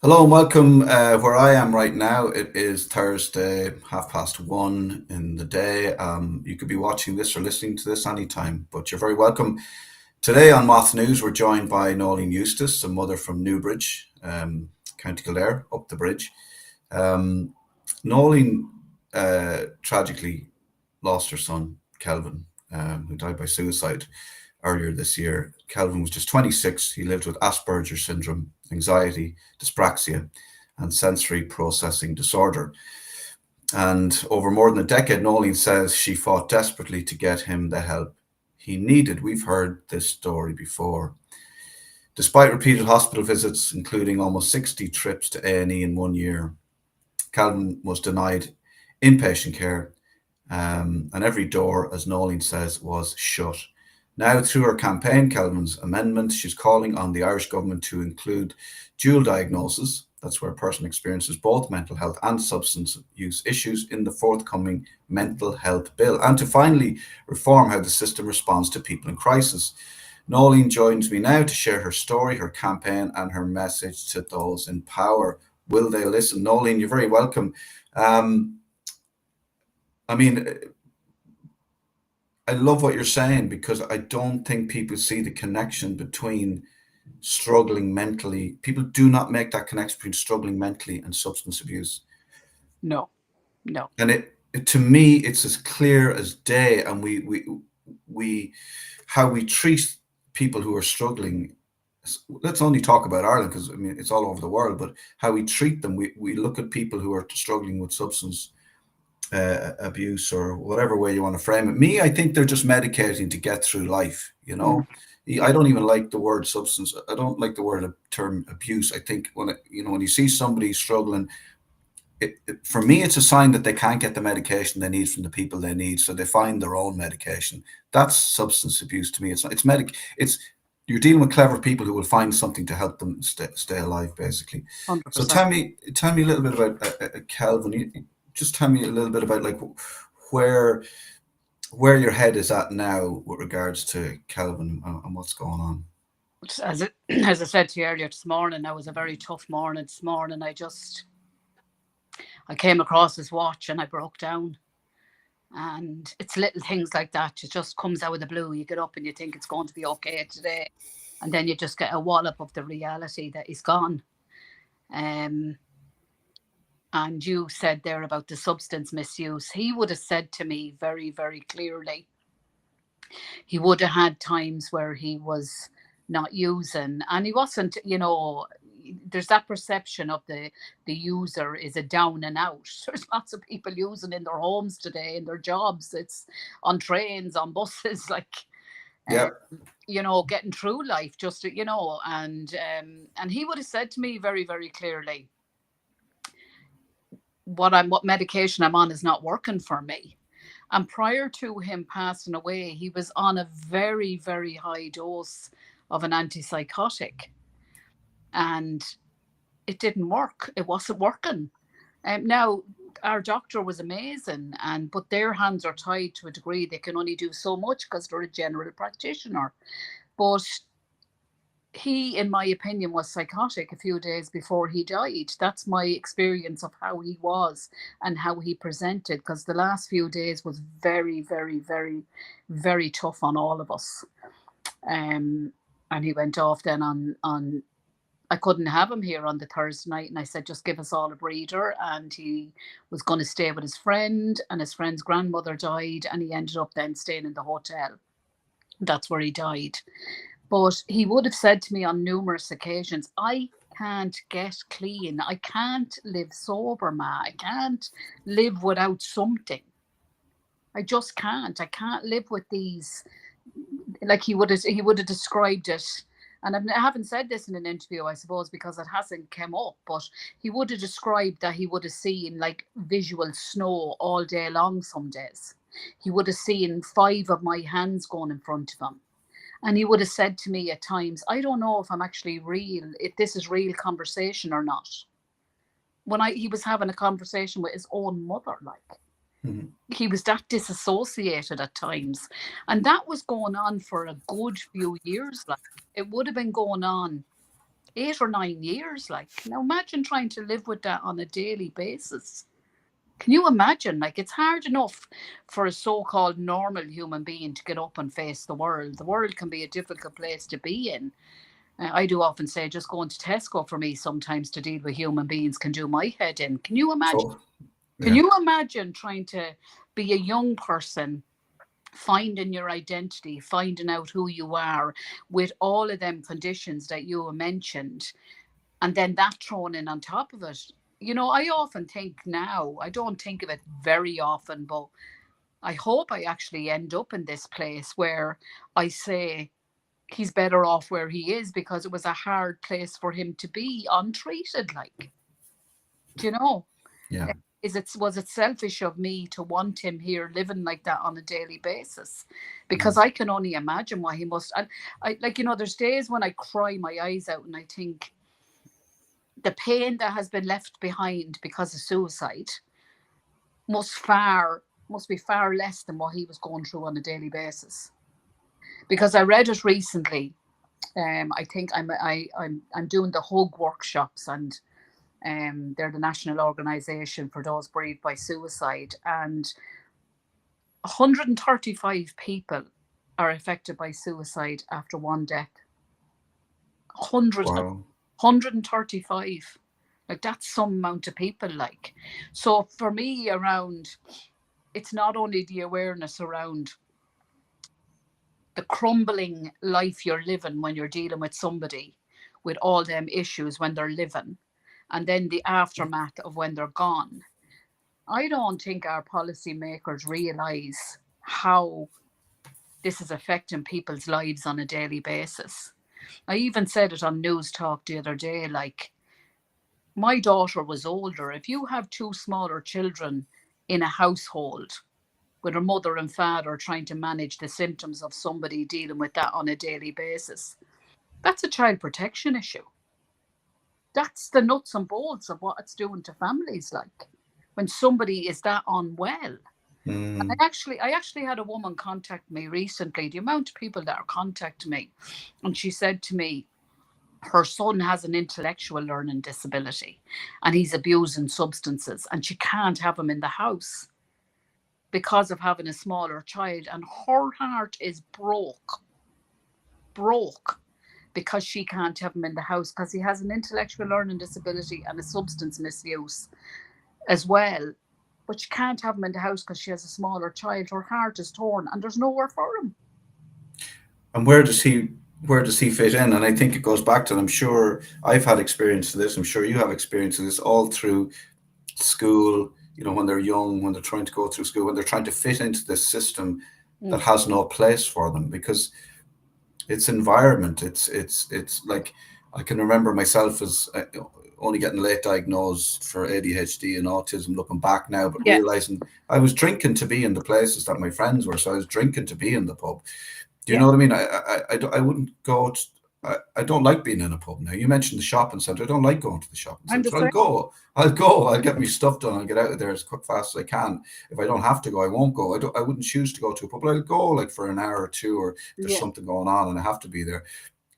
Hello and welcome. Where I am right now, it is Thursday, 1:30 in the day. You could be watching this or listening to this anytime, but you're very welcome. Today on Moth News, we're joined by Noeleen Eustace, a mother from Newbridge, County Kildare, up the bridge. Um, Noeleen tragically lost her son, Kelvin, who died by suicide earlier this year. Kelvin was just 26. He lived with Asperger's syndrome, anxiety, dyspraxia, and sensory processing disorder. And over more than a decade, Noeleen says she fought desperately to get him the help he needed. We've heard this story before. Despite repeated hospital visits, including almost 60 trips to A&E in 1 year, Calvin was denied inpatient care, and every door, as Noeleen says, was shut. Now, through her campaign, Kelvin's Amendment, she's calling on the Irish government to include dual diagnosis. That's where a person experiences both mental health and substance use issues in the forthcoming mental health bill, and to finally reform how the system responds to people in crisis. Noeleen joins me now to share her story, her campaign, and her message to those in power. Will they listen? Noeleen, you're very welcome. Um, I mean, I love what you're saying because I don't think people see the connection between struggling mentally. People do not make that connection between struggling mentally and substance abuse. No, no. And to me, it's as clear as day. And we how we treat people who are struggling. Let's only talk about Ireland because I mean it's all over the world. But how we treat them, we look at people who are struggling with substance abuse or whatever way you want to frame it. Me, I think they're just medicating to get through life. Mm, I don't even like the word substance. I don't like the word term abuse. I think when you see somebody struggling, for me, it's a sign that they can't get the medication they need from the people they need, so they find their own medication. That's substance abuse to me. It's not. It's medic. It's You're dealing with clever people who will find something to help them stay alive, basically. So 100%. tell me a little bit about Kelvin. Just tell me a little bit about like where where your head is at now with regards to Kelvin and what's going on. As I said to you earlier this morning, that was a very tough morning this morning. I came across his watch and I broke down. And it's little things like that. It just comes out of the blue. You get up and you think it's going to be okay today. And then you just get a wallop of the reality that he's gone. Um, and you said there about the substance misuse. He would have said to me very, very clearly, he would have had times where he was not using and he wasn't, there's that perception of the user is a down and out. There's lots of people using in their homes today, in their jobs, it's on trains, on buses, like Yeah. getting through life, just and he would have said to me very, very clearly, what medication I'm on is not working for me. And prior to him passing away, he was on a very, very high dose of an antipsychotic. And it didn't work. It wasn't working. Now, our doctor was amazing, but their hands are tied to a degree. They can only do so much because they're a general practitioner. But he, in my opinion, was psychotic a few days before he died. That's my experience of how he was and how he presented, because the last few days was very, very, very, very tough on all of us. Um, and he went off then on. I couldn't have him here on the Thursday night, and I said, just give us all a breather. And he was going to stay with his friend, and his friend's grandmother died, and he ended up then staying in the hotel. That's where he died. But he would have said to me on numerous occasions, I can't get clean. I can't live sober, Ma. I can't live without something. I just can't. I can't live with these. Like he would have described it. And I haven't said this in an interview, I suppose, because it hasn't come up. But he would have described that he would have seen like visual snow all day long some days. He would have seen 5 of my hands going in front of him. And he would have said to me at times, I don't know if I'm actually real, if this is real conversation or not. When he was having a conversation with his own mother, like Mhm. he was that disassociated at times. And that was going on for a good few years. Like it would have been going on 8 or 9 years. Like, now imagine trying to live with that on a daily basis. Can you imagine? Like, it's hard enough for a so-called normal human being to get up and face the world. The world can be a difficult place to be in. I do often say just going to Tesco for me sometimes to deal with human beings can do my head in. Can you imagine? So, Can yeah. you imagine trying to be a young person, finding your identity, finding out who you are with all of them conditions that you mentioned, and then that thrown in on top of it? You know, I often think now, I don't think of it very often, but I hope I actually end up in this place where I say he's better off where he is because it was a hard place for him to be untreated. Like, do you know? Yeah. Was it selfish of me to want him here living like that on a daily basis? Because Mm. I can only imagine why he must. And I, like, you know, there's days when I cry my eyes out and I think the pain that has been left behind because of suicide must far must be far less than what he was going through on a daily basis. Because I read it recently. I think I'm doing the hug workshops, and they're the national organisation for those bereaved by suicide, and 135 people are affected by suicide after one death. 100, Wow. 135. Like, that's some amount of people. Like, so for me, around, it's not only the awareness around the crumbling life you're living when you're dealing with somebody with all them issues when they're living, and then the aftermath of when they're gone. I don't think our policymakers realise how this is affecting people's lives on a daily basis. I even said it on News Talk the other day, like, my daughter was older. If you have two smaller children in a household with a mother and father trying to manage the symptoms of somebody dealing with that on a daily basis, that's a child protection issue. That's the nuts and bolts of what it's doing to families, like, when somebody is that unwell. Mm. I actually had a woman contact me recently. The amount of people that are contacting me, and she said to me, her son has an intellectual learning disability and he's abusing substances, and she can't have him in the house because of having a smaller child, and her heart is broke because she can't have him in the house because he has an intellectual learning disability and a substance misuse as well. But she can't have him in the house because she has a smaller child. Her heart is torn and there's nowhere for him. And where does he fit in? And I think it goes back to, and I'm sure I've had experience of this, I'm sure you have experience of this all through school, you know, when they're young, when they're trying to go through school, when they're trying to fit into this system that Mm. has no place for them because it's environment. It's like I can remember myself as only getting late diagnosed for ADHD and autism, looking back now, but Yeah, realizing I was drinking to be in the places that my friends were. So I was drinking to be in the pub. Do you yeah. know what I mean? I wouldn't go. I don't like being in a pub now. You mentioned the shopping centre. I don't like going to the shopping I'm the centre. same. I'll go. I'll get my stuff done. I'll get out of there as quick fast as I can. If I don't have to go, I won't go. I wouldn't choose to go to a pub. I'll go like for an hour or two, or there's Yeah, something going on and I have to be there.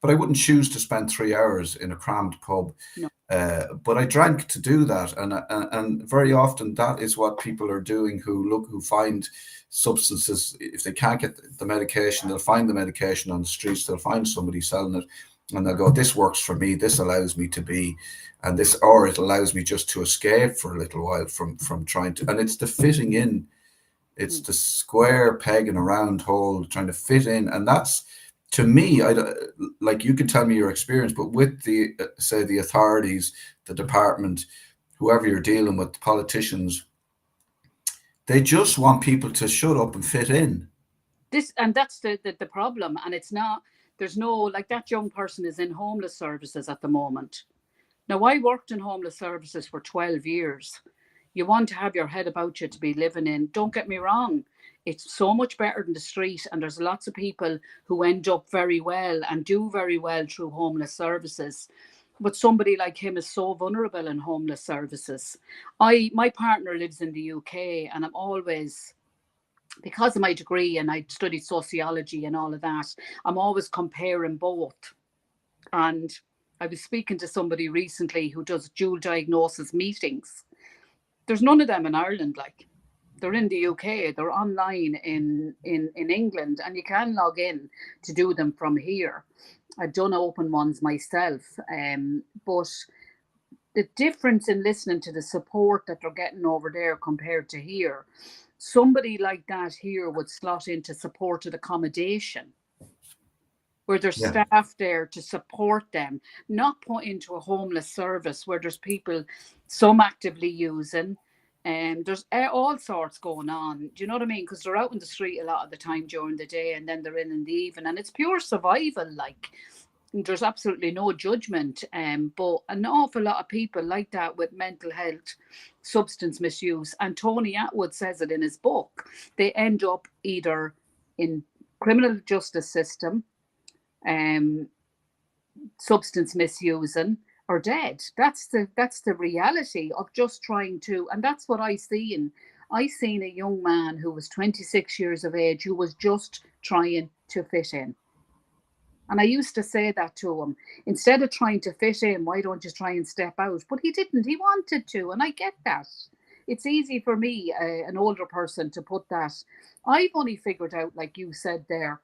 But I wouldn't choose to spend 3 hours in a crammed pub. no. But I drank to do that, and very often that is what people are doing who find substances. If they can't get the medication, they'll find the medication on the streets. They'll find somebody selling it, and they'll go, "This works for me. This allows me to be, and this, or it allows me just to escape for a little while from trying to." And it's the fitting in. It's Mm. the square peg in a round hole, trying to fit in, and that's to me. Like you can tell me your experience, but with the say the authorities, the department, whoever you're dealing with, politicians, they just want people to shut up and fit in. That's the problem. And it's not, there's no, like, that young person is in homeless services at the moment. Now, I worked in homeless services for 12 years. You want to have your head about you to be living in. Don't get me wrong. It's so much better than the street. And there's lots of people who end up very well and do very well through homeless services. But somebody like him is so vulnerable in homeless services. My partner lives in the UK, and I'm always, because of my degree and I studied sociology and all of that, I'm always comparing both. And I was speaking to somebody recently who does dual diagnosis meetings. There's none of them in Ireland, like. They're in the UK, they're online in England, and you can log in to do them from here. I've done open ones myself, but the difference in listening to the support that they're getting over there compared to here, somebody like that here would slot into supported accommodation where there's Yeah. staff there to support them, not put into a homeless service where there's people, some actively using, and there's all sorts going on. Do you know what I mean? Because they're out in the street a lot of the time during the day, and then they're in the evening, and it's pure survival. Like, there's absolutely no judgment, but an awful lot of people like that with mental health, substance misuse, and Tony Atwood says it in his book, they end up either in criminal justice system, substance misusing, or dead. That's the reality of just trying to, and that's what I seen. I seen a young man who was 26 years of age who was just trying to fit in. And I used to say that to him. Instead of trying to fit in, why don't you try and step out? But he didn't. He wanted to, and I get that. It's easy for me, an older person, to put that. I've only figured out, like you said there,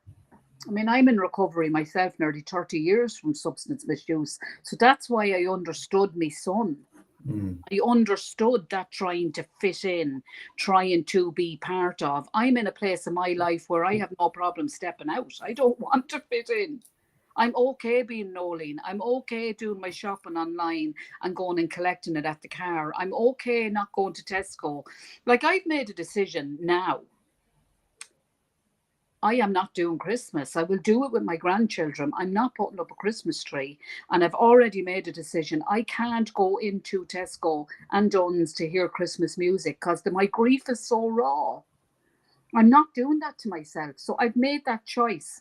I mean, I'm in recovery myself, nearly 30 years from substance misuse. So that's why I understood my son. I understood that trying to fit in, trying to be part of. I'm in a place in my life where I have no problem stepping out. I don't want to fit in. I'm okay being Noeleen. I'm okay doing my shopping online and going and collecting it at the car. I'm okay not going to Tesco. Like, I've made a decision now. I am not doing Christmas. I will do it with my grandchildren. I'm not putting up a Christmas tree. And I've already made a decision. I can't go into Tesco and Dunn's to hear Christmas music because my grief is so raw. I'm not doing that to myself. So I've made that choice.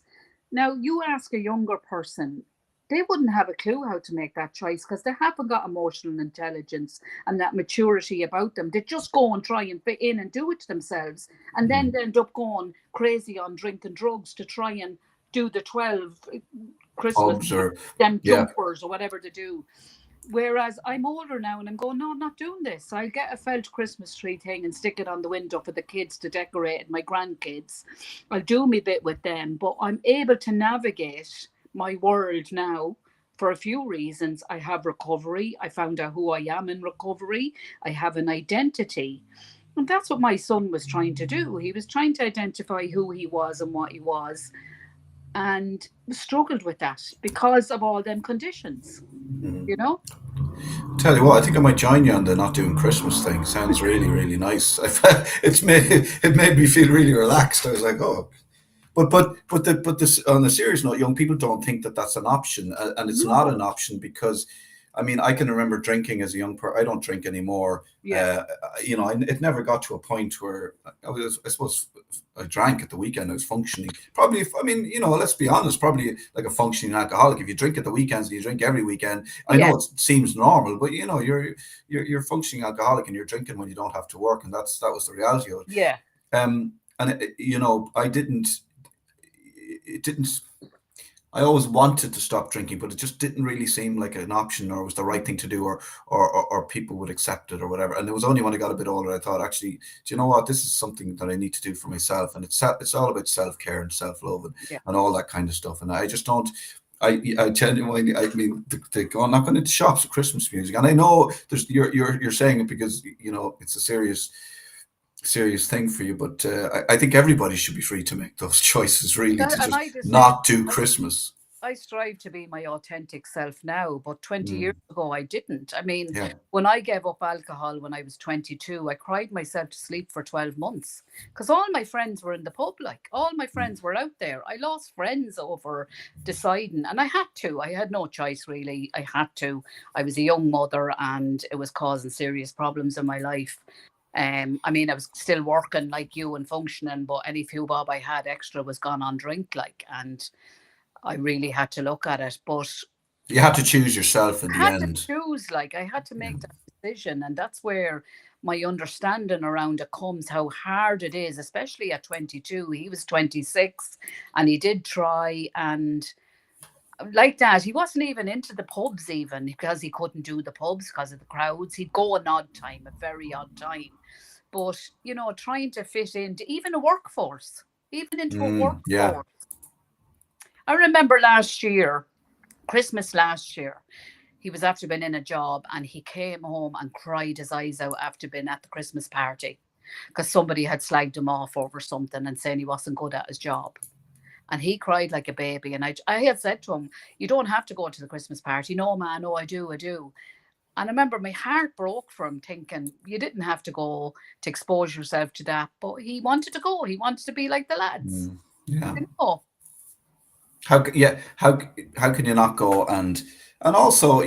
Now, you ask a younger person, they wouldn't have a clue how to make that choice because they haven't got emotional intelligence and that maturity about them. They just go and try and fit in and do it to themselves. And then they end up going crazy on drink and drugs to try and do the 12 Christmas, them jumpers or whatever they do. Whereas I'm older now and I'm going, no, I'm not doing this. I'll get a felt Christmas tree thing and stick it on the window for the kids to decorate and my grandkids. I'll do my bit with them, but I'm able to navigate my world now for a few reasons. I have recovery. I found out who I am in recovery. I have an identity. And that's what my son was trying to do. He was trying to identify who he was and what he was, and struggled with that because of all them conditions, you know? Tell you what, I think I might join you on the not doing Christmas thing. Sounds really, really nice. It made me feel really relaxed. I was like, oh, but this, on a serious note, young people don't think that that's an option, and it's not an option because, I mean, I can remember drinking as a young person. I don't drink anymore. Yeah. It never got to a point where I suppose I drank at the weekend. I was functioning. Probably, I mean, let's be honest, probably like a functioning alcoholic. If you drink at the weekends and you drink every weekend, I know it seems normal, but you're functioning alcoholic and you're drinking when you don't have to work, and that was the reality of it. Yeah. I didn't. It didn't. I always wanted to stop drinking, but it just didn't really seem like an option or was the right thing to do, or people would accept it or whatever. And it was only when I got a bit older I thought, actually, do you know what? This is something that I need to do for myself, and it's all about self-care and self-love and all that kind of stuff. And I just don't. I genuinely, I mean, I'm not going into shops with Christmas music, and I know you're saying it because it's a serious thing for you, but I think everybody should be free to make those choices, really, to just not do Christmas. I strive to be my authentic self now, but 20 years ago I didn't. I mean, when I gave up alcohol when I was 22, I cried myself to sleep for 12 months because all my friends were in the pub, like all my friends were out there. I lost friends over deciding, and I had to. I had no choice, really. I had to. I was a young mother and it was causing serious problems in my life. I mean, I was still working like you and functioning, but any few bob I had extra was gone on drink, like, and I really had to look at it. But you had to choose yourself in the end. I had to choose, like, I had to make that decision, and that's where my understanding around it comes, how hard it is, especially at 22. He was 26, and he did try, and like that. He wasn't even into the pubs, even because he couldn't do the pubs because of the crowds. He'd go an odd time, a very odd time. But, trying to fit into even a workforce, even into a Yeah. workforce. I remember last year, Christmas last year, he was after been in a job and he came home and cried his eyes out after being at the Christmas party because somebody had slagged him off over something and saying he wasn't good at his job. And he cried like a baby. And I had said to him, "You don't have to go to the Christmas party." "No, man, no, I do, I do." And I remember my heart broke for him, thinking, you didn't have to go to expose yourself to that. But he wanted to go. He wanted to be like the lads. Yeah. You know? How can you not go? And also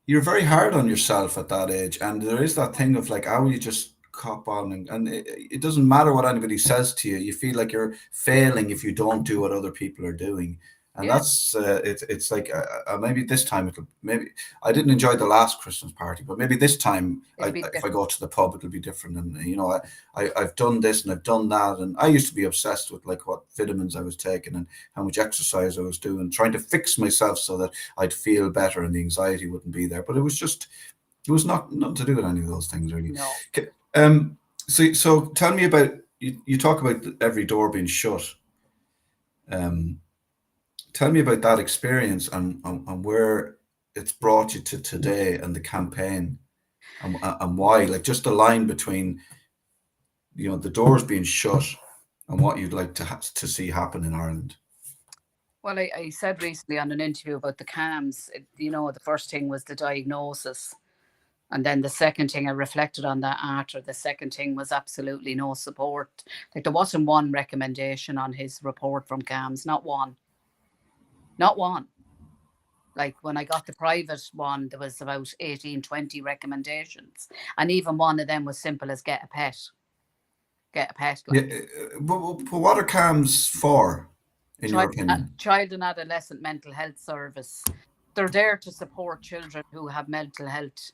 you're very hard on yourself at that age, and there is that thing of like, how will you just cop on, and it doesn't matter what anybody says to you. You feel like you're failing if you don't do what other people are doing, and Yeah, that's it's like maybe this time it'll maybe I didn't enjoy the last Christmas party, but maybe this time it'll be if I different. go to the pub it'll be different, and I've done this and I've done that, and I used to be obsessed with like what vitamins I was taking and how much exercise I was doing, trying to fix myself so that I'd feel better and the anxiety wouldn't be there. But it was nothing to do with any of those things really. No. Um, so tell me about you talk about every door being shut. Um, Tell me about that experience and where it's brought you to today and the campaign and why. Like just the line between the doors being shut and what you'd like to see happen in Ireland. Well, I said recently on an interview about the CAMS, the first thing was the diagnosis. And then the second thing, I reflected on that after. The second thing was absolutely no support. Like there wasn't one recommendation on his report from CAMS, not one, not one. Like when I got the private one, there was about 18, 20 recommendations. And even one of them was simple as get a pet. Get a pet, Yeah, like. but what are CAMs for, in your Child, opinion? child and adolescent mental health service. They're there to support children who have mental health,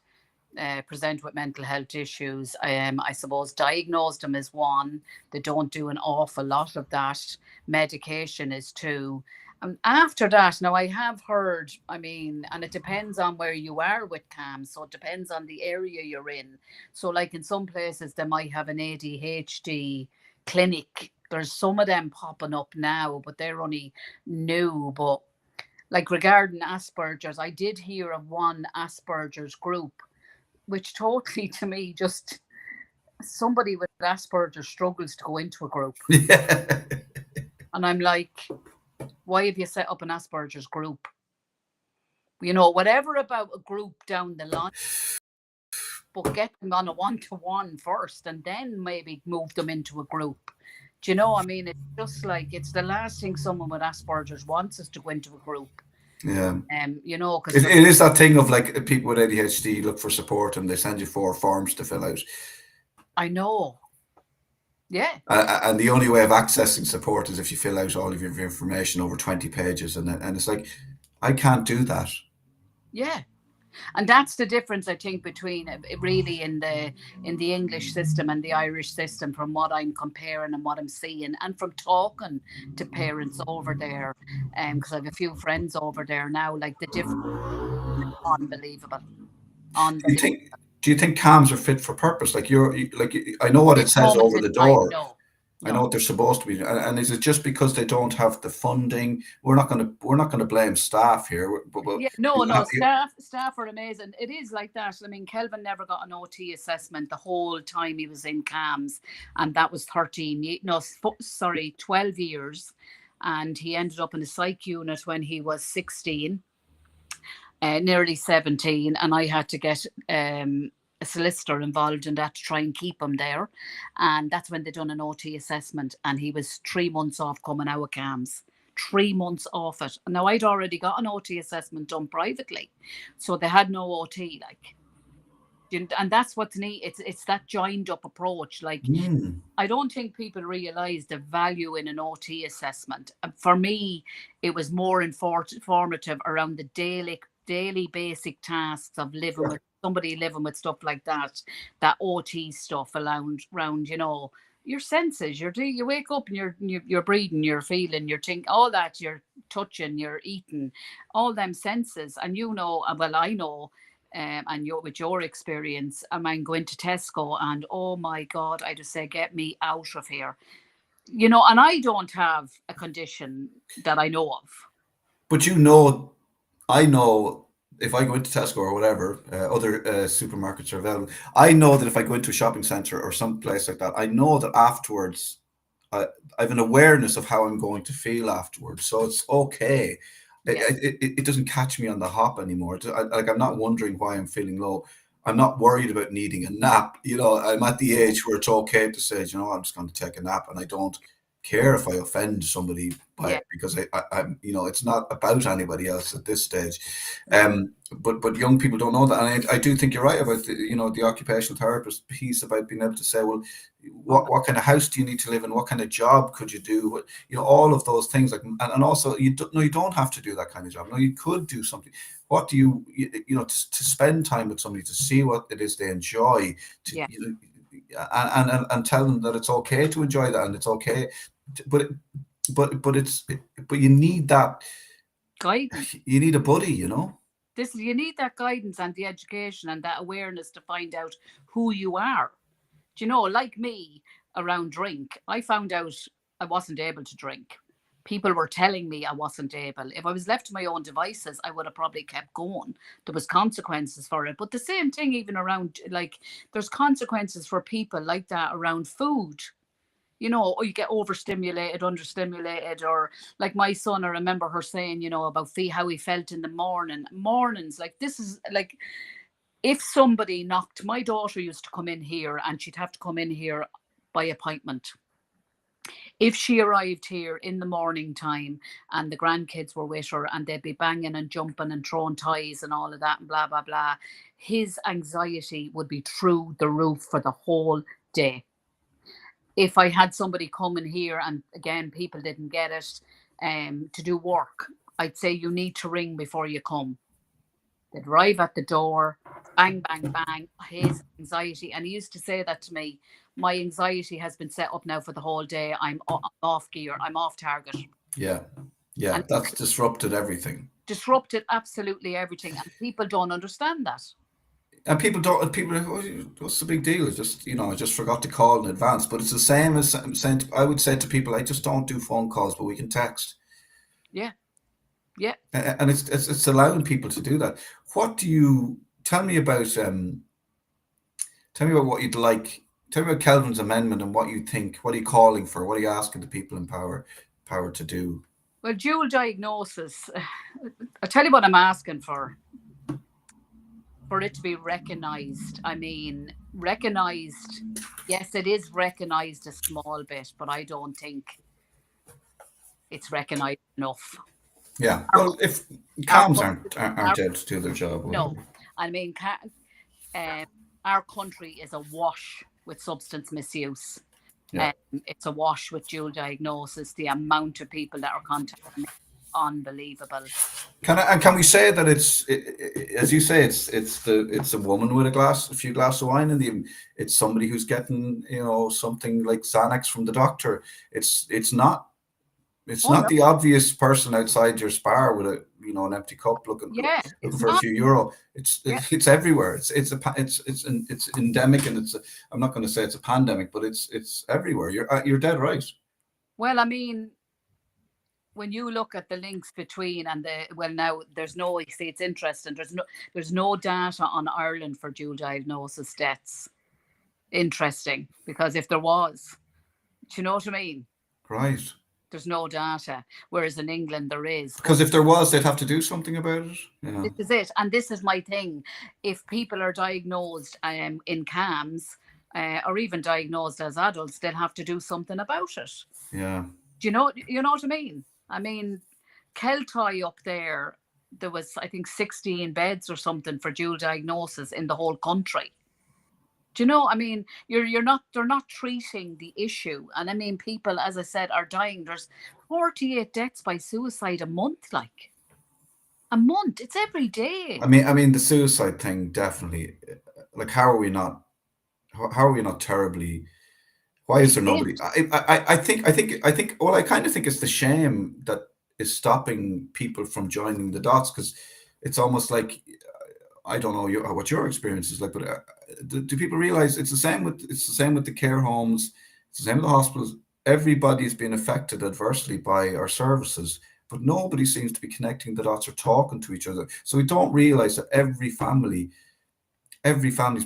present with mental health issues. I suppose diagnose them is one. They don't do an awful lot of that. Medication is two. After that, now I have heard, I mean, and it depends on where you are with CAM. So it depends on the area you're in. So, like in some places, they might have an ADHD clinic. There's some of them popping up now, but they're only new. But like regarding Asperger's, I did hear of one Asperger's group, which totally to me just somebody with Asperger's struggles to go into a group. Yeah. And I'm like, why have you set up an Asperger's group? Whatever about a group down the line, but get them on a one-to-one first and then maybe move them into a group. Do you know? I mean, it's just like it's the last thing someone with Asperger's wants is to go into a group. Yeah. Because It is that thing of like people with ADHD look for support and they send you 4 forms to fill out. I know. Yeah. And the only way of accessing support is if you fill out all of your information over 20 pages. And it's like, I can't do that. Yeah. And that's the difference, I think, between really in the English system and the Irish system, from what I'm comparing and what I'm seeing, and from talking to parents over there, because I have a few friends over there now. Like the difference is unbelievable, Do you unbelievable. think do you think cams are fit for purpose? Like I know what This it says moment over in the time, door. no, I know no. what they're supposed to be, and is it just because they don't have the funding? We're not gonna blame staff here, but Yeah, no, you no. have, Staff are amazing. It is like that. I mean, Kelvin never got an OT assessment the whole time he was in CAMS, and that was 12 years. And he ended up in the psych unit when he was 16, nearly 17, and I had to get a solicitor involved in that to try and keep him there. And that's when they done an OT assessment, and he was 3 months off coming out of CAMS. 3 months off it. Now I'd already got an OT assessment done privately, so they had no OT. Like, and that's what's neat. It's that joined up approach. Like, mm, I don't think people realize the value in an OT assessment. For me, it was more informative around the daily basic tasks of living with somebody living with stuff like that OT stuff around your senses. You wake up and you're breathing, you're feeling, you're thinking, all that. You're touching, you're eating, all them senses. And you know, well, I know, and you with your experience, I mean, going to Tesco and oh my God, I just say, get me out of here. You know, and I don't have a condition that I know of. But you know, I know if I go into Tesco or whatever, other supermarkets are available. I know that if I go into a shopping center or some place like that, I know that afterwards I, I have an awareness of how I'm going to feel afterwards. So it's okay. Yes, It doesn't catch me on the hop anymore. Like I'm not wondering why I'm feeling low. I'm not worried about needing a nap. You know, I'm at the age where it's okay to say, you know, I'm just going to take a nap, and I don't care if I offend somebody by yeah, it because I'm, you know, it's not about anybody else at this stage. no, But young people don't know that, and I do think you're right about the, you know, the occupational therapist piece about being able to say, well, oh, what kind of house do you need to live in? What kind of job could you do? You know, all of those things. Like, and also, you don't, no, you don't have to do that kind of job. No, you could do something. What do you know, to spend time with somebody, to see what it is they enjoy, to, yeah, you know, and tell them that it's okay to enjoy that and it's okay, but it's but you need that. guidance. You need a buddy, you know. This You need that guidance and the education and that awareness to find out who you are. Do you know, like me around drink, I found out I wasn't able to drink. People were telling me I wasn't able. If I was left to my own devices, I would have probably kept going. There was consequences for it. But the same thing even around, like, there's consequences for people like that around food. You know, or you get overstimulated, understimulated, or like my son, I remember her saying, you know, about how he felt in the mornings. Like, this is like, if somebody knocked, my daughter used to come in here and she'd have to come in here by appointment. If she arrived here in the morning time and the grandkids were with her and they'd be banging and jumping and throwing toys and all of that and blah, blah, blah, his anxiety would be through the roof for the whole day. If I had somebody coming here and again, people didn't get it, to do work, I'd say you need to ring before you come. They'd arrive at the door, bang, bang, bang, his anxiety. And he used to say that to me, my anxiety has been set up now for the whole day. I'm off gear, I'm off target. Yeah, yeah, And that's disrupted everything. disrupted absolutely everything. And people don't understand that. And people don't. People are like, what's the big deal? It's just, you know, I just forgot to call in advance. But it's the same as saying. I would say to people, I just don't do phone calls, but we can text. Yeah, yeah. And it's allowing people to do that. What do you tell me about? Tell me about what you'd like. Tell me about Kelvin's amendment and what you think. What are you calling for? What are you asking the people in power to do? Well, dual diagnosis, I tell you what I'm asking for it to be recognized. I mean, recognized, yes, it is recognized a small bit, but I don't think it's recognized enough. Yeah. Our, Well, if our cams country, aren't able to do their job, or no, whatever. I mean, um, our country is awash with substance misuse. Yeah. It's awash with dual diagnosis. The amount of people that are contacting me, unbelievable. Can we say that as you say, it's a woman with a few glasses of wine, and it's somebody who's getting, you know, something like Xanax from the doctor. It's not Oh no, the obvious person outside your spar with a, you know, an empty cup yeah, looking it's for a not. few euro. Yeah. It's everywhere. It's endemic, and I'm not going to say it's a pandemic, but it's everywhere. You're dead right. Well, I mean, when you look at the links between and the, well, now there's no, you see, it's interesting, there's no data on Ireland for dual diagnosis deaths. Interesting, because if there was, do you know what I mean, Right. there's no data, whereas in England there is. But Because if there was, they'd have to do something about it. Yeah. this is it, and this is my thing. If people are diagnosed in CAMS, or even diagnosed as adults, they'll have to do something about it. Yeah. You know what I mean? I mean, Keltoy up there was, I think, 16 beds or something for dual diagnosis in the whole country. Do you know? I mean, you're not, they're not treating the issue, and I mean, people, as I said, are dying. There's 48 deaths by suicide a month, like a month. It's every day. I mean, the suicide thing definitely. Like, how are we not? How are we not terribly? Why He is there did. nobody? Well, I kind of think it's the shame that is stopping people from joining the dots, because it's almost like, I don't know what your experience is like, but do people realize it's the same with the care homes, it's the same with the hospitals. Everybody's been affected adversely by our services, but nobody seems to be connecting the dots or talking to each other. So we don't realize that every family's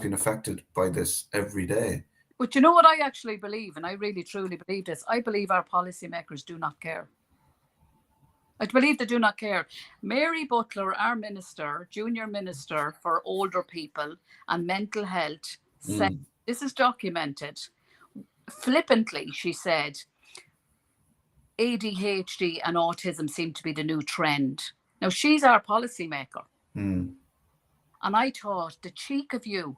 been affected by this every day. But you know what I actually believe, and I really truly believe this. I believe our policymakers do not care. I believe they do not care. Mary Butler, our minister, junior minister for older people and mental health, said, Mm, this is documented. Flippantly, she said, ADHD and autism seem to be the new trend. Now, she's our policymaker. mm. And I thought, the cheek of you,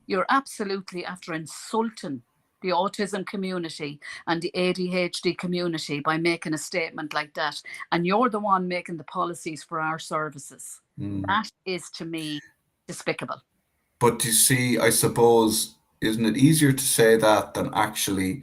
you're absolutely after insulting the autism community and the ADHD community by making a statement like that. And you're the one making the policies for our services. That is, to me, despicable. But you see, I suppose, isn't it easier to say that than actually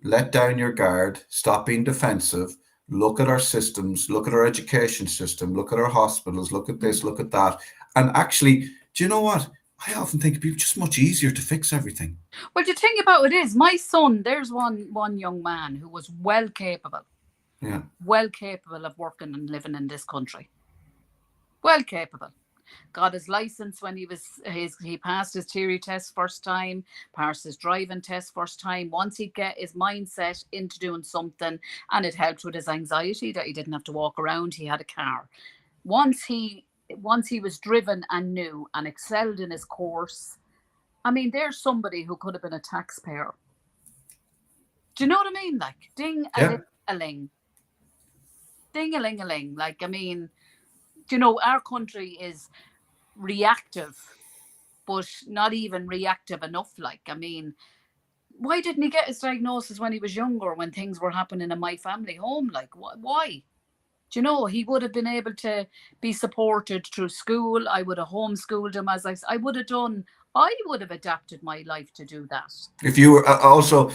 let down your guard, stop being defensive, look at our systems, look at our education system, look at our hospitals, look at this, look at that. And actually, do you know what? I often think it'd be just much easier to fix everything. Well, the thing about it is, my son, there's one young man who was Yeah. well capable of working and living in this country. Well capable. Got his license when he passed his theory test first time, passed his driving test first time. Once he'd get his mindset into doing something, and it helped with his anxiety that he didn't have to walk around, he had a car. Once he was driven and knew and excelled in his course, I mean, there's somebody who could have been a taxpayer. Do you know what I mean? Like, ding a Yeah. ling a ling, ding a ling a ling. Like, I mean, you know, our country is reactive, but not even reactive enough. Like, I mean, why didn't he get his diagnosis when he was younger, when things were happening in my family home? Like, why? Do you know, he would have been able to be supported through school. I would have homeschooled him, as I would have done. I would have adapted my life to do that. If you were also,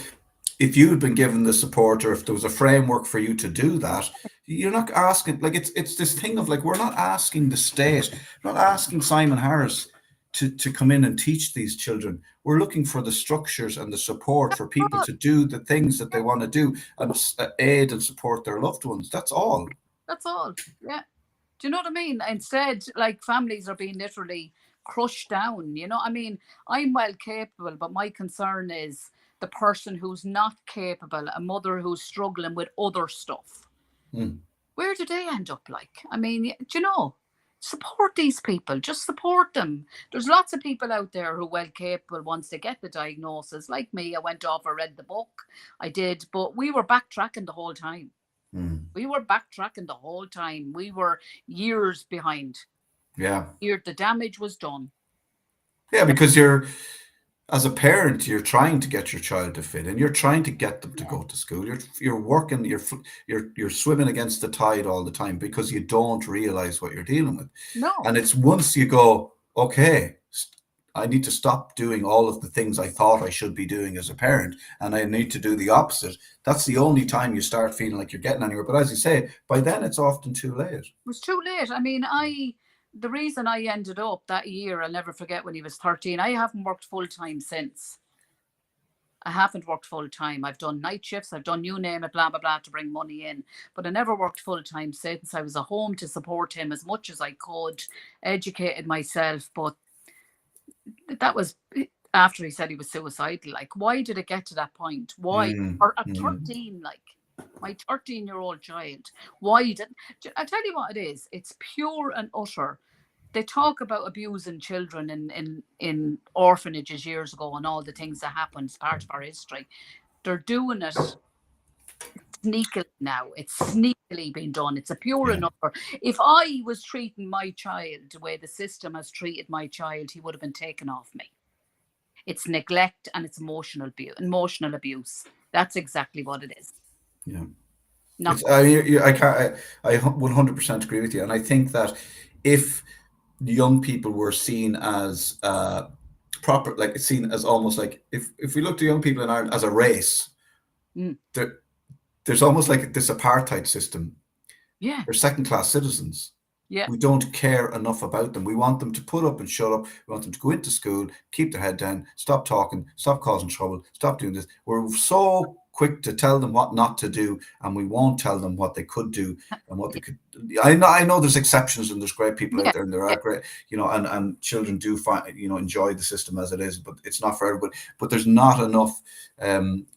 if you had been given the support, or if there was a framework for you to do that, you're not asking, like, it's this thing of like, we're not asking the state, we're not asking Simon Harris to come in and teach these children. We're looking for the structures and the support for people Oh, to do the things that they want to do, and aid and support their loved ones. That's all. that's all. Yeah. Do you know what I mean? Instead, like, families are being literally crushed down. You know, I mean, I'm well capable, but my concern is the person who's not capable, a mother who's struggling with other stuff. Mm. Where do they end up like? I mean, do you know? Support these people, just support them. There's lots of people out there who are well capable once they get the diagnosis. Like me, I went off, I read the book, I did, but we were backtracking the whole time. Mm. We were backtracking the whole time. We were years behind. Yeah. The damage was done. Yeah, because you're, as a parent, you're trying to get your child to fit in. You're trying to get them to Yeah. go to school. You're working. You're swimming against the tide all the time, because you don't realize what you're dealing with. No, And it's once you go, okay, I need to stop doing all of the things I thought I should be doing as a parent, and I need to do the opposite. That's the only time you start feeling like you're getting anywhere. But as you say, by then it's often too late. it was too late. I mean, the reason I ended up that year, I'll never forget, when he was 13. I haven't worked full time since. I haven't worked full time. I've done night shifts, I've done you name it, blah, blah, blah, to bring money in. But I never worked full time since. I was at home to support him as much as I could, educated myself. But that was after he said he was suicidal. Like, why did it get to that point? Why? Mm, Or at mm. 13, like, my 13-year-old child. Why didn't I tell you what it is? It's pure and utter. They talk about abusing children in orphanages years ago and all the things that happened as part of our history. They're doing it sneakily now. It's sneakily being done. It's a pure Yeah. and utter. If I was treating my child the way the system has treated my child, he would have been taken off me. It's neglect and it's emotional abuse. That's exactly what it is. Yeah. Not It's, I mean, I can't, I 100% agree with you. And I think that if young people were seen as proper, like it's seen as almost like if we look to young people in Ireland as a race, Mm. there's almost like this apartheid system. Yeah. They're second class citizens. Yeah. We don't care enough about them. We want them to put up and shut up. We want them to go into school, keep their head down, stop talking, stop causing trouble, stop doing this. We're so quick to tell them what not to do, and we won't tell them what they could do and what they could. I know there's exceptions and there's great people Yeah. out there, and there are great, and children do find, enjoy the system as it is, but it's not for everybody. But there's not enough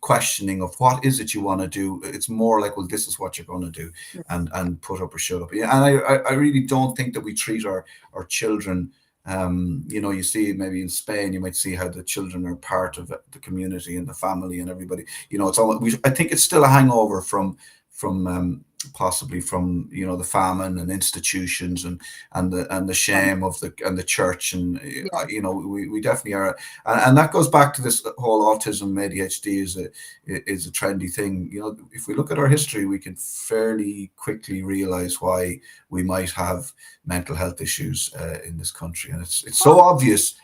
questioning of what is it you want to do. It's more like, well, this is what you're going to do, and put up or shut up. Yeah, and I really don't think that we treat our children. You see maybe in Spain, you might see how the children are part of the community and the family and everybody. It's all. I think it's still a hangover from possibly from the famine and institutions and the shame of the church, and we definitely are, and that goes back to this whole autism, ADHD is a trendy thing. If we look at our history, we can fairly quickly realize why we might have mental health issues in this country, and it's so obvious,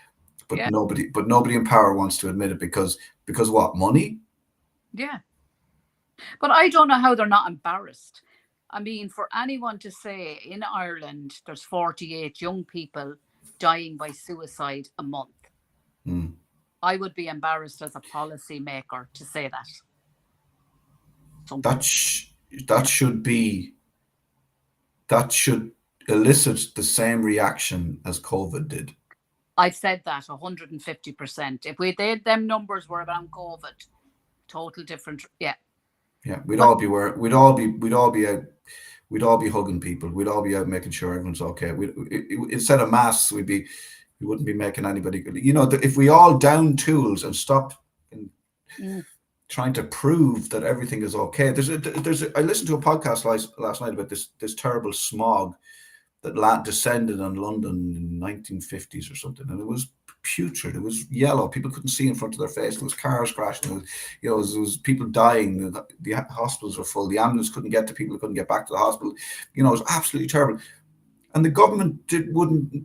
but Yeah. nobody in power wants to admit it because what? Money? Yeah. But I don't know how they're not embarrassed. I mean, for anyone to say in Ireland there's 48 young people dying by suicide a month, I would be embarrassed as a policy maker to say that. That should elicit the same reaction as COVID did. I've said that 150%. If them numbers were around COVID, total different. Yeah. Yeah, we'd all be out. We'd all be hugging people. We'd all be out making sure everyone's okay. Instead of masks, we wouldn't be making anybody. If we all down tools and stop trying to prove that everything is okay. I listened to a podcast last night about this terrible smog that descended on London in the 1950s or something, and it was putrid. It was yellow. People couldn't see in front of their face. There was cars crashing. There was people dying. The hospitals were full. The ambulance couldn't get to people. Couldn't get back to the hospital. It was absolutely terrible. And the government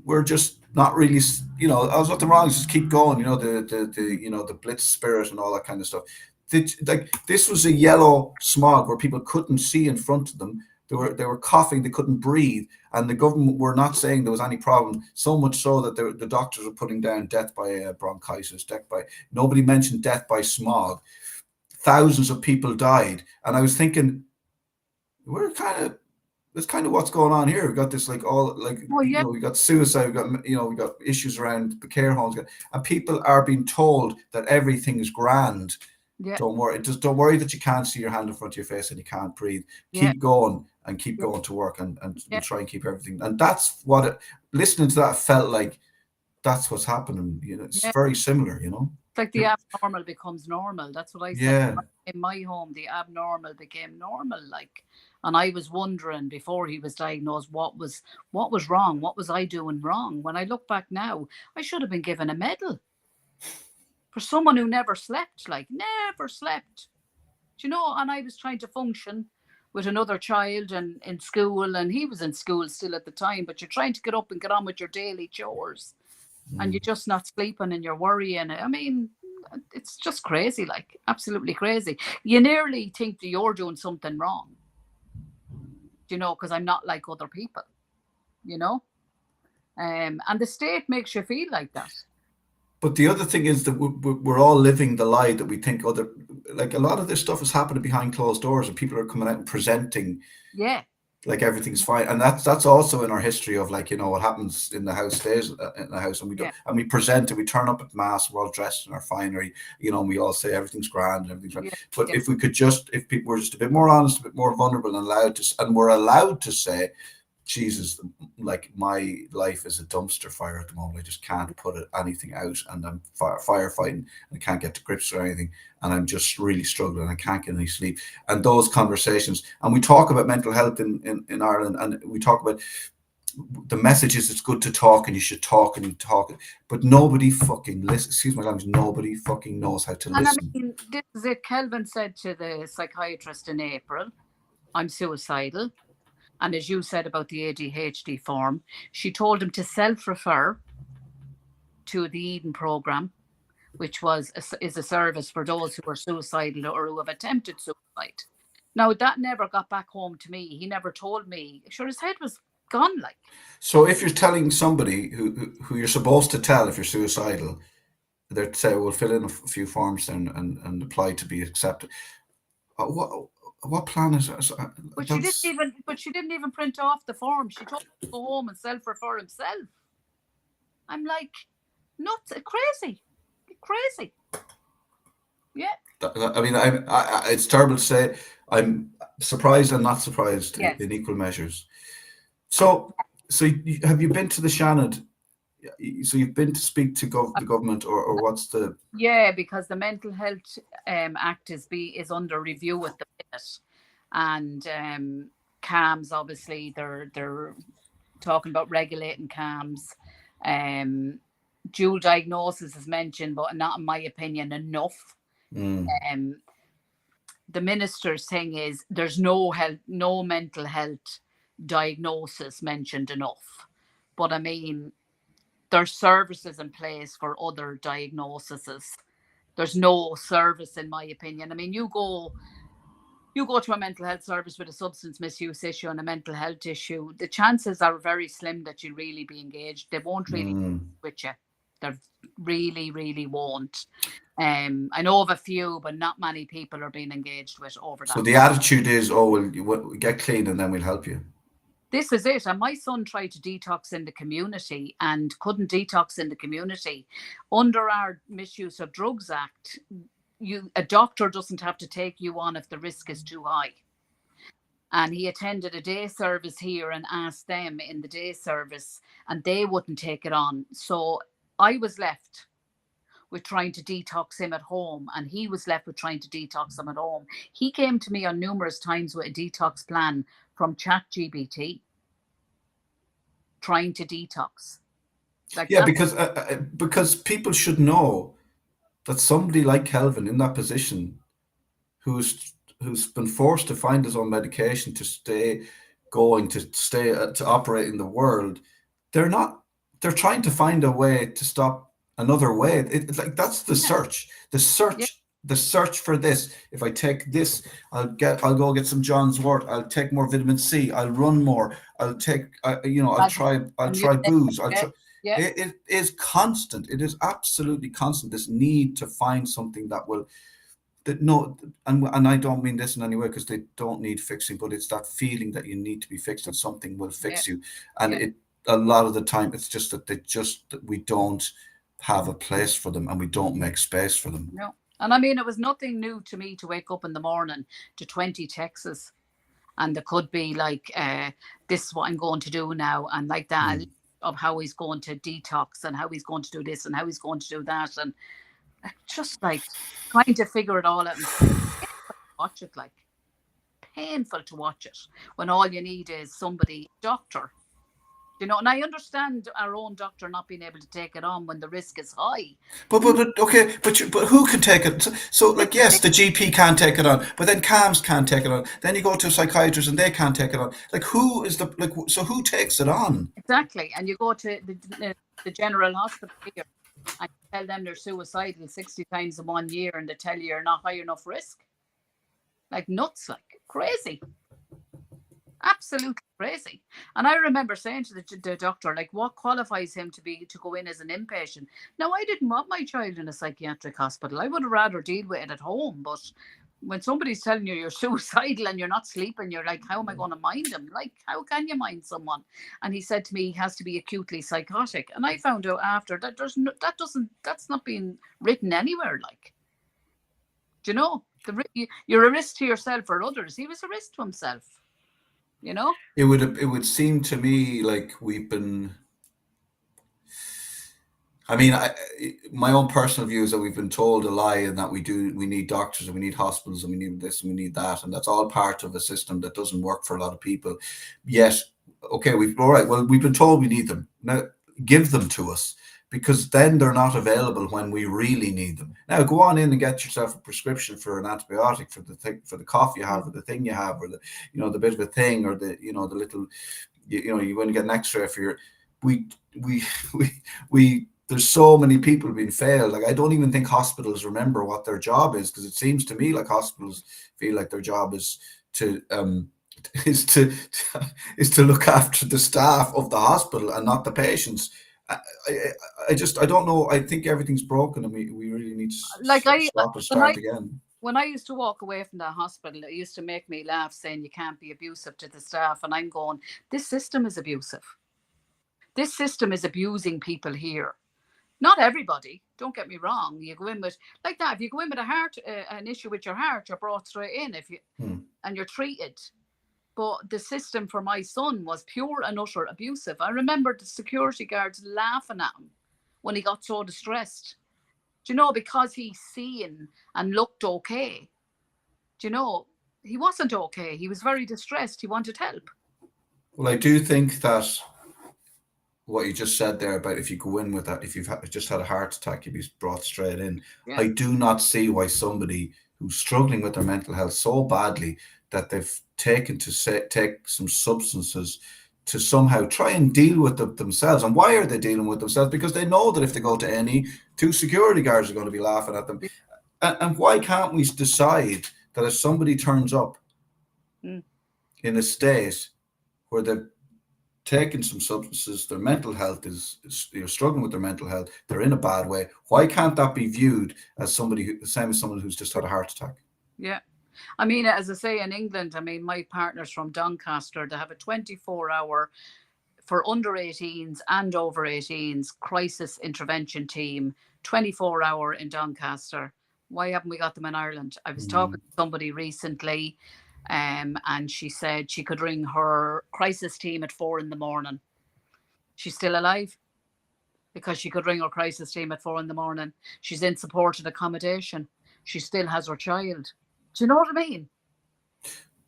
were just not really. I was nothing wrong. Just keep going. The blitz spirit and all that kind of stuff. This was a yellow smog where people couldn't see in front of them. They were coughing, they couldn't breathe, and the government were not saying there was any problem. So much so that the doctors were putting down death by bronchitis, nobody mentioned death by smog. Thousands of people died, and I was thinking, that's kind of what's going on here. We got this we got suicide, we got issues around the care homes, and people are being told that everything's grand. Yeah. Don't worry. Just don't worry that you can't see your hand in front of your face and you can't breathe. Keep going and keep going to work and we'll try and keep everything. And that's listening to that felt like that's what's happening. It's very similar, It's like the abnormal becomes normal. That's what I said. In my home, the abnormal became normal. And I was wondering before he was diagnosed what was wrong. What was I doing wrong? When I look back now, I should have been given a medal. For someone who never slept, never slept, and I was trying to function with another child and in school, and he was in school still at the time, but you're trying to get up and get on with your daily chores, and you're just not sleeping and you're worrying. I mean, it's just crazy, absolutely crazy. You nearly think that you're doing something wrong, because I'm not like other people, and the state makes you feel like that. But the other thing is that we're all living the lie that we think a lot of this stuff is happening behind closed doors, and people are coming out and presenting, like everything's fine. And that's also in our history of what happens in the house stays in the house, and we do, and we present and we turn up at mass, we're all dressed in our finery, and we all say everything's grand and everything's right. But if people were just a bit more honest, a bit more vulnerable, and we're allowed to say, Jesus, my life is a dumpster fire at the moment. I just can't put anything out, and I'm firefighting, and I can't get to grips or anything, and I'm just really struggling. I can't get any sleep. And those conversations, and we talk about mental health in Ireland, and we talk about the message is it's good to talk, and you should talk and talk, but nobody fucking listens. Excuse my language. Nobody fucking knows how to listen. I mean, this is it. Kelvin said to the psychiatrist in April, "I'm suicidal." And as you said about the ADHD form, she told him to self-refer to the Eden program, which is a service for those who are suicidal or who have attempted suicide. Now that never got back home to me. He never told me. Sure, his head was gone. Like, So if you're telling somebody who you're supposed to tell if you're suicidal, they'd say, "We'll fill in a few forms and apply to be accepted." What plan is that? but she didn't That's even. But she didn't even print off the form. She told him to go home and self-refer himself. I'm like, nuts, crazy, crazy. Yeah. I mean, it's terrible to say. I'm surprised and not surprised Yes. in equal measures. So, have you been to the Shannon? So you've been to speak to the government, or what's the? Yeah, because the Mental Health Act is under review at the minute, and CAMS, obviously they're talking about regulating CAMS. Dual diagnosis is mentioned, but not in my opinion enough. The minister's thing is there's no mental health diagnosis mentioned enough, but I mean, there's services in place for other diagnoses. There's no service, in my opinion. I mean, you go to a mental health service with a substance misuse issue and a mental health issue, the chances are very slim that you'll really be engaged. They won't really with you. They really, really won't. I know of a few, but not many people are being engaged with over that. So the attitude is, "Oh, we'll get clean and then we'll help you." This is it. And my son tried to detox in the community and couldn't detox in the community. Under our Misuse of Drugs Act, a doctor doesn't have to take you on if the risk is too high. And he attended a day service here and asked them in the day service, and they wouldn't take it on. So I was left with trying to detox him at home, and he was left with trying to detox him at home. He came to me on numerous times with a detox plan from ChatGPT, trying to detox. Like, yeah, because people should know that somebody like Kelvin in that position, who's been forced to find his own medication to stay going, to operate in the world, they're trying to find a way to stop another way. It's like that's the search. The search for this. If I take this, I'll go get some John's wort. I'll take more vitamin C. I'll run more. I'll take, I'll try booze. It is constant. It is absolutely constant. This need to find something and I don't mean this in any way because they don't need fixing, but it's that feeling that you need to be fixed and something will fix you. And a lot of the time it's just that we don't have a place for them and we don't make space for them. No. And I mean, it was nothing new to me to wake up in the morning to 20 texts, and there could be like, this is what I'm going to do now, and like that, of how he's going to detox and how he's going to do this and how he's going to do that, and just like trying to figure it all out. And watch it, like painful to watch it when all you need is somebody, doctor. And I understand our own doctor not being able to take it on when the risk is high. But who can take it? So like, yes, the GP can't take it on, but then CAMS can't take it on. Then you go to a psychiatrist and they can't take it on. Like, who takes it on? Exactly. And you go to the general hospital here and you tell them they're suicidal 60 times in 1 year, and they tell you you're not high enough risk. Like nuts, like crazy. Absolutely crazy. And I remember saying to the doctor, like, what qualifies him to go in as an inpatient? Now, I didn't want my child in a psychiatric hospital. I would have rather deal with it at home. But when somebody's telling you you're suicidal and you're not sleeping, you're like, how am I going to mind him? Like, how can you mind someone? And he said to me, he has to be acutely psychotic. And I found out after that that's not being written anywhere. Like, do you know, you're a risk to yourself or others. He was a risk to himself. It would seem to me like we've been. I mean, my own personal view is that we've been told a lie, and that we need doctors and we need hospitals and we need this and we need that, and that's all part of a system that doesn't work for a lot of people. Yes, okay, we've been told we need them. Now give them to us, because then they're not available when we really need them. Now go on in and get yourself a prescription for an antibiotic for the cough you have, or the thing you have, or the bit of a thing, or the little, you want to get an X-ray for your. We there's so many people being failed. Like I don't even think hospitals remember what their job is, because it seems to me like hospitals feel like their job is to is to is to look after the staff of the hospital and not the patients. I, I, I don't know. I think everything's broken, and we really need to Like I stop and when I start again. when I used to walk away from that hospital, it used to make me laugh, saying you can't be abusive to the staff, and I'm going, this system is abusive. This system is abusing people here. Not everybody. Don't get me wrong. You go in with like that. If you go in with a heart, an issue with your heart, you're brought straight in. If you Hmm. and you're treated. But the system for my son was pure and utter abusive. I remember the security guards laughing at him when he got so distressed. Do you know, because he's seen and looked okay. Do you know, he wasn't okay. He was very distressed. He wanted help. Well, I do think that what you just said there about if you go in with that, if you've just had a heart attack, you'd be brought straight in. Yeah. I do not see why somebody who's struggling with their mental health so badly that they've taken to take some substances to somehow try and deal with themselves. And why are they dealing with themselves? Because they know that if they go to any, two security guards are going to be laughing at them. And why can't we decide that if somebody turns up Mm. in a state where they've taking some substances, their mental health is you're struggling with their mental health, they're in a bad way. Why can't that be viewed as somebody the same as someone who's just had a heart attack? Yeah. I mean, as I say, in England, I mean, my partner's from Doncaster. They have a 24-hour for under 18s and over 18s crisis intervention team, 24-hour in Doncaster. Why haven't we got them in Ireland? I was talking to somebody recently, and she said she could ring her crisis team at 4 in the morning. She's still alive because she could ring her crisis team at 4 in the morning. She's in supported accommodation. She still has her child. Do you know what I mean?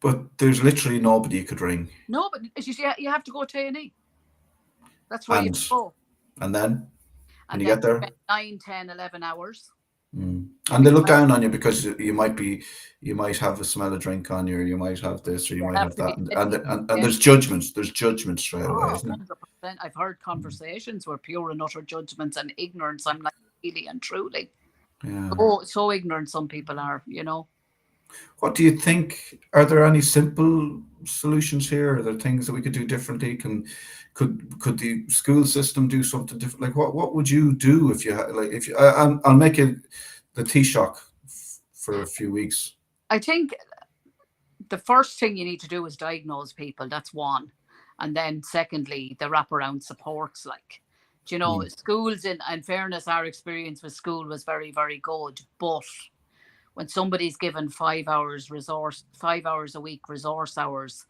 But there's literally nobody you could ring. No, but you have to go to A&E. That's where you And go. and then when And you then get there, 9, 10, 11 hours. and they look down on you because you might have a smell of drink on you, or you might have this, or you You might have have to be that, and ready. and there's judgments. There's judgment straight away, Oh, isn't it? 100%. I've heard conversations where pure and utter judgments and ignorance. I'm like, really and truly. Yeah. Oh, so ignorant some people are, you know. What do you think? Are there any simple solutions here? Are there things that we could do differently? Could the school system do something different? Like what would you do if you had like if you? I'll make it the Taoiseach for a few weeks. I think the first thing you need to do is diagnose people. That's one. And then secondly, the wraparound supports like, do you know, Mm. schools in fairness, our experience with school was very, very good. But when somebody's given 5 hours resource, 5 hours a week resource hours,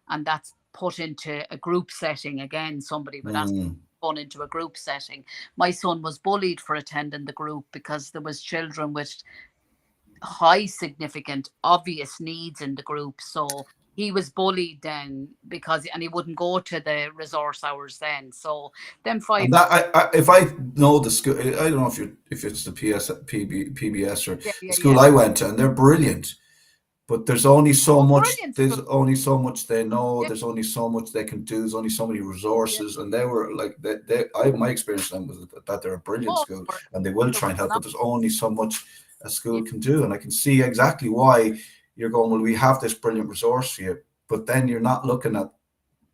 and that's put into a group setting again, somebody would ask Mm. fun into a group setting. My son was bullied for attending the group because there was children with high significant obvious needs in the group, so he was bullied then because and he wouldn't go to the resource hours then, so then And 5 hours. that if I know the school, I don't know if it's the PBS or Yeah, the yeah, school yeah. I went to, and they're brilliant. But there's only so Oh, much. brilliant There's school. only so much they know. Yeah, There's only so much they can do. There's only so many yeah. resources, and they were like my experience with them was that they're a brilliant Oh, school, and they will they try and were help. But not. there's only so much a Yeah, school can do, and I can see exactly why you're going. Well, we have this brilliant resource here, but then you're not looking at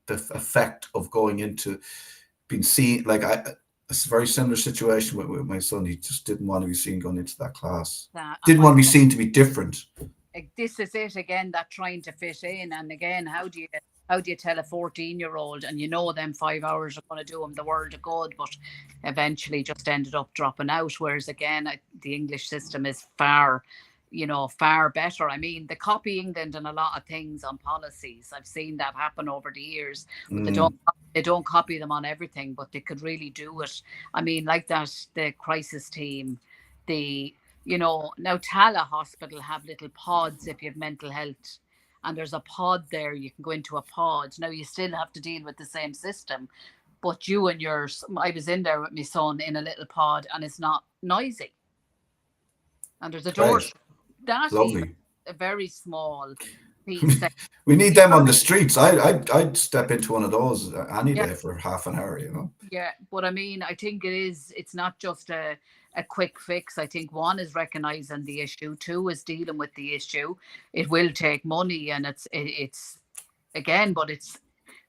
the effect of going into being seen. Like it's a very similar situation with my son. He just didn't want to be seen going into that class. that and Didn't my want to be seen to be different. this is it again, that trying to fit in. And again, how do you tell a 14-year-old, and you know them 5 hours are going to do them the world of good, but eventually just ended up dropping out. Whereas again, the English system is far, far better. I mean, they copy England in a lot of things on policies. I've seen that happen over the years, but they don't Mm. they don't copy them on everything, but they could really do it. I mean, like that, the crisis team, the now Tala Hospital have little pods if you have mental health, and there's a pod there. You can go into a pod. Now you still have to deal with the same system, but you and yours. I was in there with my son in a little pod, and it's not noisy, and there's a door. Great, That even lovely. a very small piece. We need them on the streets. I'd step into one of those any Yeah, day for half an hour, you know. yeah. But I mean, I think it's not just a quick fix. I think one is recognizing the issue, two is dealing with the issue. It will take money, and it's again, but it's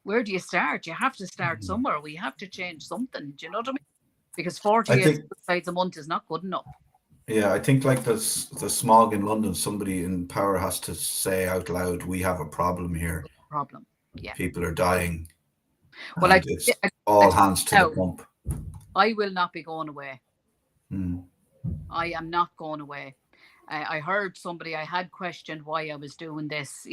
where do you start? You have to start Mhm. somewhere. We have to change something. Do you know what I mean? Because I 48 think, suicides a month is not good enough. yeah, I think like the smog in London, somebody in power has to say out loud, "We have a problem here. Problem. Yeah. People are dying, Well, and it's I all hands to the now pump." I will not be going away. Mm. I am not going away. I heard somebody I had questioned why I was doing this,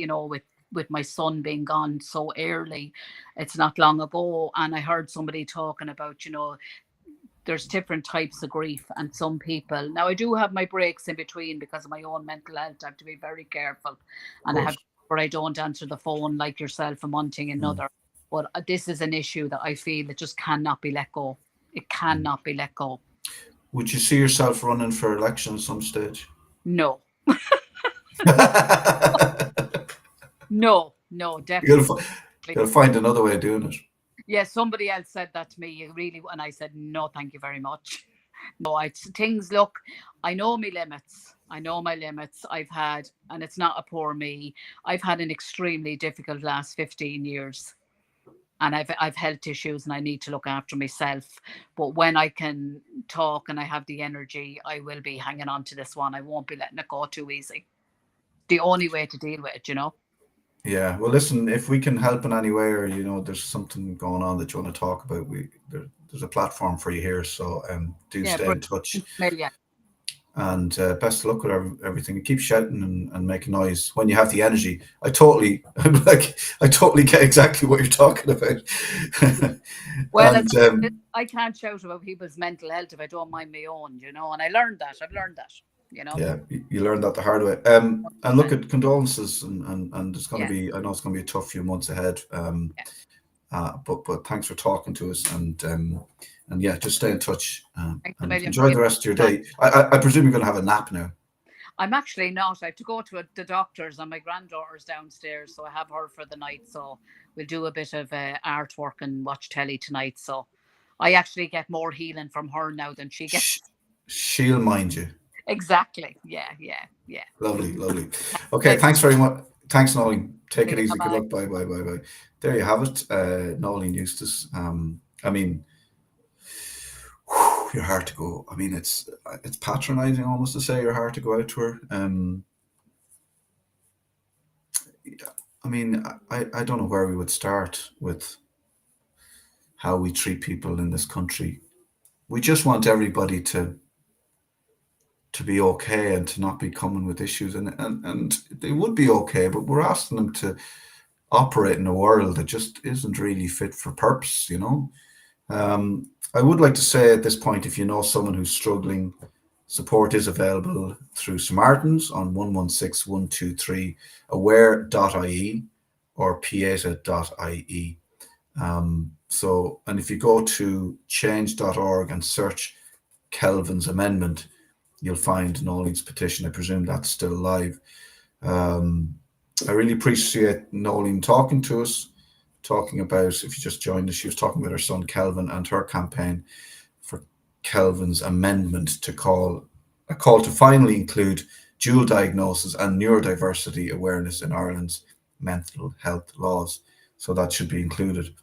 with my son being gone so early. It's not long ago, and I heard somebody talking about, there's different types of grief, and some people. Now I do have my breaks in between because of my own mental health. I have to be very careful, Of and I have course. where I don't answer the phone like yourself and one thing Mm. another. But this is an issue that I feel that just cannot be let go. It Mm. cannot be let go. Would you see yourself running for election at some stage? No, no, You'll, definitely. you'll find another way of doing it. Yeah, somebody else said that to me. You really, and I said no, thank you very much. No, things look. I know my limits. I know my limits. I've had, and it's not a poor me. I've had an extremely difficult last 15 years, and I've health issues, and I need to look after myself. But when I can talk and I have the energy, I will be hanging on to this one. I won't be letting it go too easy. The only way to deal with it. Yeah. Well, listen, if we can help in any way, or there's something going on that you want to talk about, there's a platform for you here. So do Yeah, stay in touch, brilliant. and best of luck with everything. Keep shouting and making noise when you have the energy. I totally get exactly what you're talking about. Well, And I can't shout about people's mental health if I don't mind my own. And I learned that. I've learned that, you know. yeah, you learned that the hard way. And look, at condolences, and it's going to Yeah, be. I know it's going to be a tough few months ahead. yeah. But thanks for talking to us, and yeah, just stay in touch, Thanks a and million for enjoy your the rest of your time. day. I presume you're going to have a nap now. I'm actually not. I have to go to the doctor's, and my granddaughter's downstairs, so I have her for the night. So we'll do a bit of artwork and watch telly tonight. So I actually get more healing from her now than she gets. Sh- she'll mind you. Exactly. Yeah, yeah, yeah. Lovely, lovely. Bye Okay, thanks very much. Thanks, Noeleen. Take it easy. Good bye. luck. Bye, bye, bye, bye. There you have it, Noeleen Eustace. I mean, you're hard to go. I mean, it's patronizing almost to say you're hard to go out to her. I mean, I don't know where we would start with how we treat people in this country. We just want everybody to be okay and to not be coming with issues, and they would be okay, but we're asking them to operate in a world that just isn't really fit for purpose. I would like to say at this point, if you know someone who's struggling, support is available through Samaritans on 116123, aware.ie or pieta.ie. And if you go to change.org and search Kelvin's amendment, you'll find Noeleen's petition. I presume that's still live. I really appreciate Noeleen talking to us, talking about, if you just joined us, she was talking about her son Kelvin and her campaign for Kelvin's amendment to a call to finally include dual diagnosis and neurodiversity awareness in Ireland's mental health laws. So that should be included,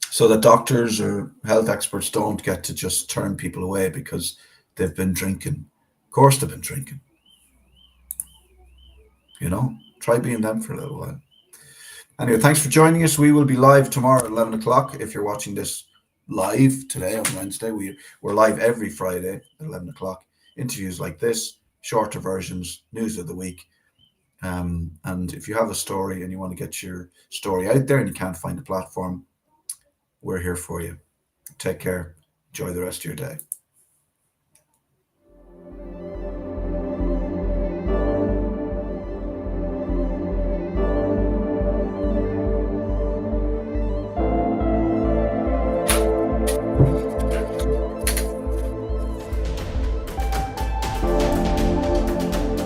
so that doctors or health experts don't get to just turn people away because they've been drinking. Of course, they've been drinking. Try being them for a little while. Anyway, thanks for joining us. We will be live tomorrow at 11 o'clock. If you're watching this live today on Wednesday, we're live every Friday at 11 o'clock. Interviews like this, shorter versions, news of the week. And if you have a story and you want to get your story out there and you can't find a platform, we're here for you. Take care. Enjoy the rest of your day.